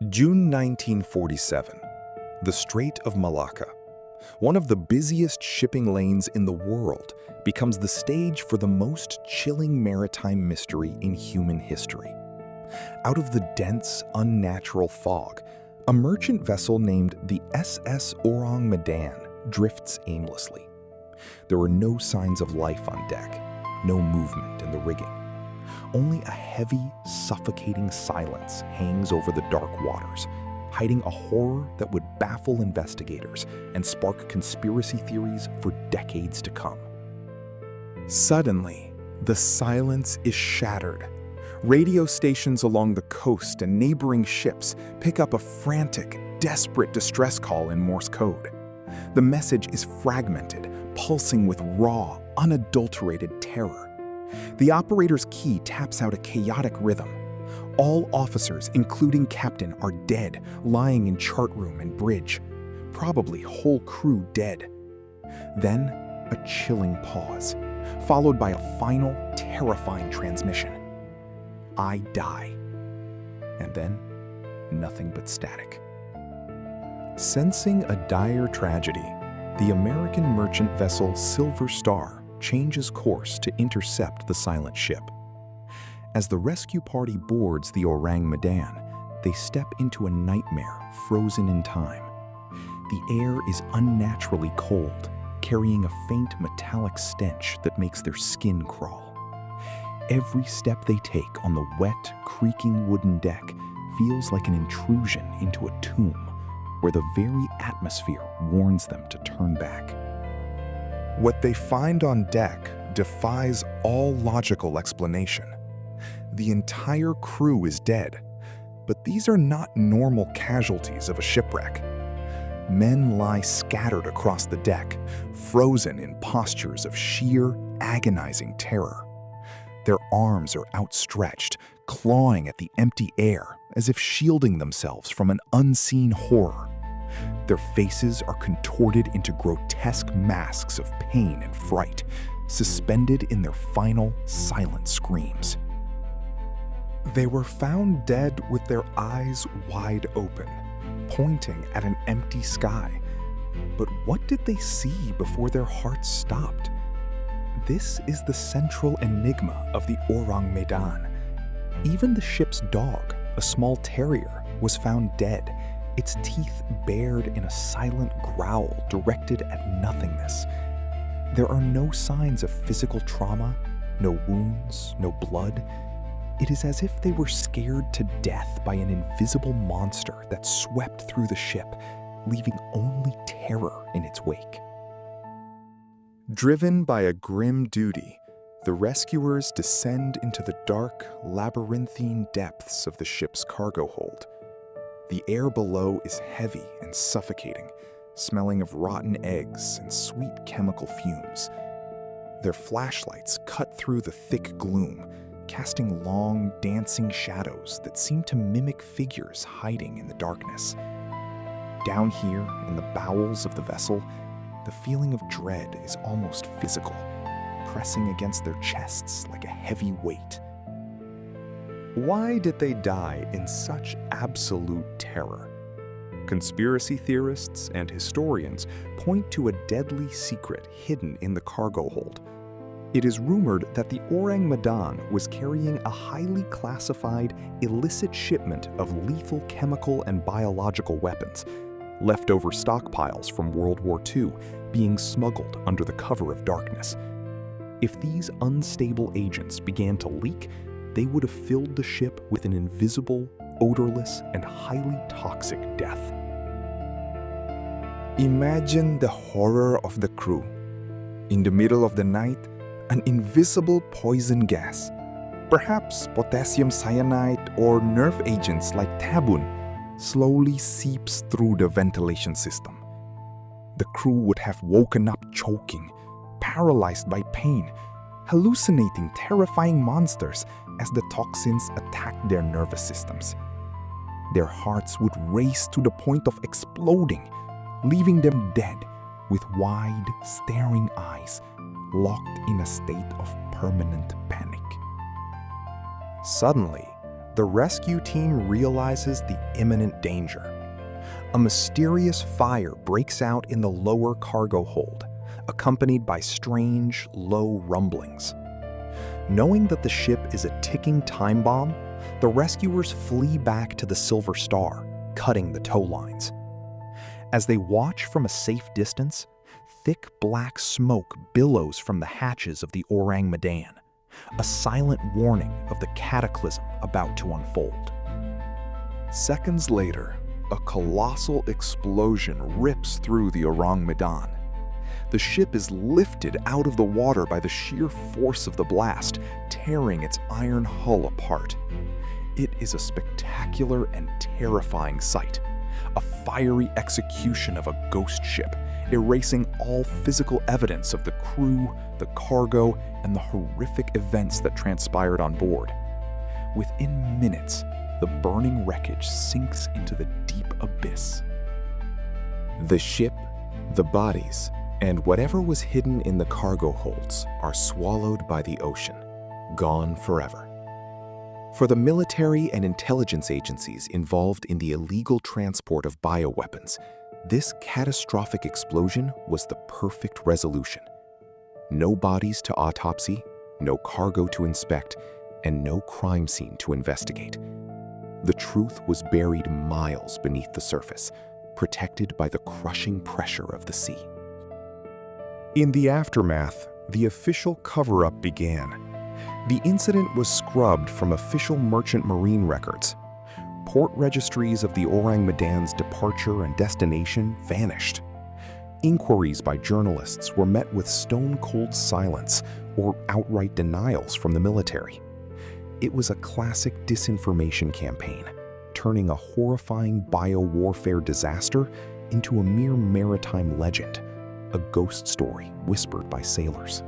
June 1947, the Strait of Malacca, one of the busiest shipping lanes in the world, becomes the stage for the most chilling maritime mystery in human history. Out of the dense, unnatural fog, a merchant vessel named the SS Ourang Medan drifts aimlessly. There are no signs of life on deck, no movement in the rigging. Only a heavy, suffocating silence hangs over the dark waters, hiding a horror that would baffle investigators and spark conspiracy theories for decades to come. Suddenly, the silence is shattered. Radio stations along the coast and neighboring ships pick up a frantic, desperate distress call in Morse code. The message is fragmented, pulsing with raw, unadulterated terror. The operator's key taps out a chaotic rhythm. All officers, including captain, are dead, lying in chart room and bridge. Probably whole crew dead. Then, a chilling pause, followed by a final, terrifying transmission. I die. And then, nothing but static. Sensing a dire tragedy, the American merchant vessel Silver Star changes course to intercept the silent ship. As the rescue party boards the Ourang Medan, they step into a nightmare frozen in time. The air is unnaturally cold, carrying a faint metallic stench that makes their skin crawl. Every step they take on the wet, creaking wooden deck feels like an intrusion into a tomb, where the very atmosphere warns them to turn back. What they find on deck defies all logical explanation. The entire crew is dead, but these are not normal casualties of a shipwreck. Men lie scattered across the deck, frozen in postures of sheer, agonizing terror. Their arms are outstretched, clawing at the empty air as if shielding themselves from an unseen horror. Their faces are contorted into grotesque masks of pain and fright, suspended in their final, silent screams. They were found dead with their eyes wide open, pointing at an empty sky. But what did they see before their hearts stopped? This is the central enigma of the Ourang Medan. Even the ship's dog, a small terrier, was found dead, its teeth bared in a silent growl directed at nothingness. There are no signs of physical trauma, no wounds, no blood. It is as if they were scared to death by an invisible monster that swept through the ship, leaving only terror in its wake. Driven by a grim duty, the rescuers descend into the dark, labyrinthine depths of the ship's cargo hold. The air below is heavy and suffocating, smelling of rotten eggs and sweet chemical fumes. Their flashlights cut through the thick gloom, casting long, dancing shadows that seem to mimic figures hiding in the darkness. Down here, in the bowels of the vessel, the feeling of dread is almost physical, pressing against their chests like a heavy weight. Why did they die in such absolute terror? Conspiracy theorists and historians point to a deadly secret hidden in the cargo hold. It is rumored that the Ourang Medan was carrying a highly classified, illicit shipment of lethal chemical and biological weapons, leftover stockpiles from World War II being smuggled under the cover of darkness. If these unstable agents began to leak, they would have filled the ship with an invisible, odorless, and highly toxic death. Imagine the horror of the crew. In the middle of the night, an invisible poison gas, perhaps potassium cyanide or nerve agents like tabun, slowly seeps through the ventilation system. The crew would have woken up choking, paralyzed by pain, hallucinating terrifying monsters as the toxins attacked their nervous systems. Their hearts would race to the point of exploding, leaving them dead with wide, staring eyes, locked in a state of permanent panic. Suddenly, the rescue team realizes the imminent danger. A mysterious fire breaks out in the lower cargo hold, accompanied by strange, low rumblings. Knowing that the ship is a ticking time bomb, the rescuers flee back to the Silver Star, cutting the tow lines. As they watch from a safe distance, thick black smoke billows from the hatches of the Ourang Medan, a silent warning of the cataclysm about to unfold. Seconds later, a colossal explosion rips through the Ourang Medan. The ship is lifted out of the water by the sheer force of the blast, tearing its iron hull apart. It is a spectacular and terrifying sight, a fiery execution of a ghost ship, erasing all physical evidence of the crew, the cargo, and the horrific events that transpired on board. Within minutes, the burning wreckage sinks into the deep abyss. The ship, the bodies, and whatever was hidden in the cargo holds are swallowed by the ocean, gone forever. For the military and intelligence agencies involved in the illegal transport of bioweapons, this catastrophic explosion was the perfect resolution. No bodies to autopsy, no cargo to inspect, and no crime scene to investigate. The truth was buried miles beneath the surface, protected by the crushing pressure of the sea. In the aftermath, the official cover-up began. The incident was scrubbed from official merchant marine records. Port registries of the Ourang Medan's departure and destination vanished. Inquiries by journalists were met with stone-cold silence or outright denials from the military. It was a classic disinformation campaign, turning a horrifying bio-warfare disaster into a mere maritime legend, a ghost story whispered by sailors.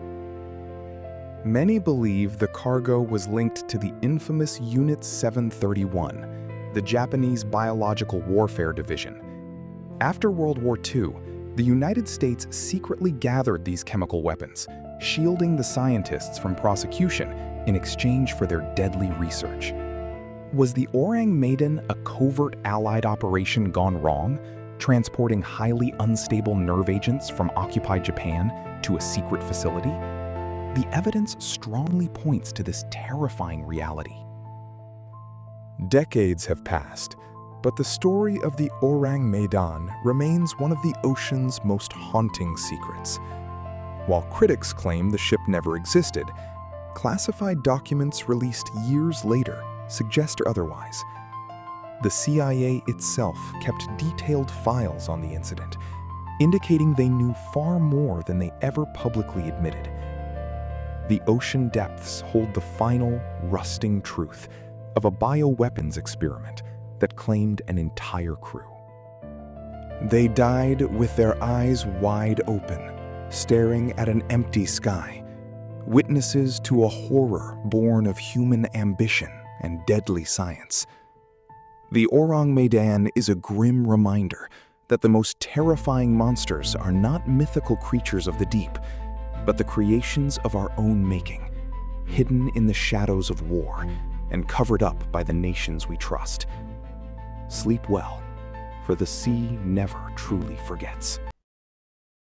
Many believe the cargo was linked to the infamous Unit 731, the Japanese Biological Warfare Division. After World War II, the United States secretly gathered these chemical weapons, shielding the scientists from prosecution in exchange for their deadly research. Was the Ourang Medan a covert Allied operation gone wrong, transporting highly unstable nerve agents from occupied Japan to a secret facility? The evidence strongly points to this terrifying reality. Decades have passed, but the story of the Ourang Medan remains one of the ocean's most haunting secrets. While critics claim the ship never existed, classified documents released years later suggest otherwise. The CIA itself kept detailed files on the incident, indicating they knew far more than they ever publicly admitted. The ocean depths hold the final, rusting truth of a bioweapons experiment that claimed an entire crew. They died with their eyes wide open, staring at an empty sky, witnesses to a horror born of human ambition and deadly science. The Ourang Medan is a grim reminder that the most terrifying monsters are not mythical creatures of the deep, but the creations of our own making, hidden in the shadows of war and covered up by the nations we trust. Sleep well, for the sea never truly forgets.